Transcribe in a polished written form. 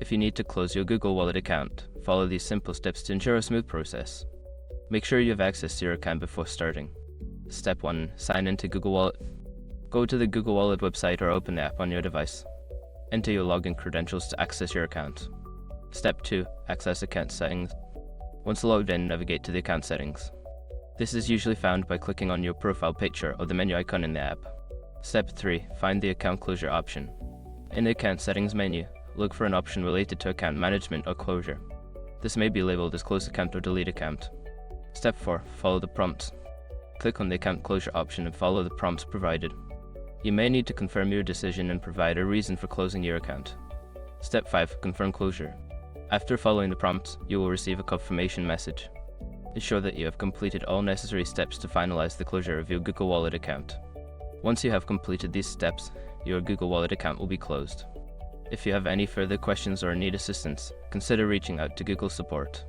If you need to close your Google Wallet account, follow these simple steps to ensure a smooth process. Make sure you have access to your account before starting. Step 1. Sign into Google Wallet. Go to the Google Wallet website or open the app on your device. Enter your login credentials to access your account. Step 2. Access account settings. Once logged in, navigate to the account settings. This is usually found by clicking on your profile picture or the menu icon in the app. Step 3. Find the account closure option. In the account settings menu, look for an option related to account management or closure. This may be labeled as close account or delete account. Step 4. Follow the prompts. Click on the account closure option and follow the prompts provided. You may need to confirm your decision and provide a reason for closing your account. Step 5. Confirm closure. After following the prompts, you will receive a confirmation message. Ensure that you have completed all necessary steps to finalize the closure of your Google Wallet account. Once you have completed these steps, your Google Wallet account will be closed. If you have any further questions or need assistance, consider reaching out to Google support.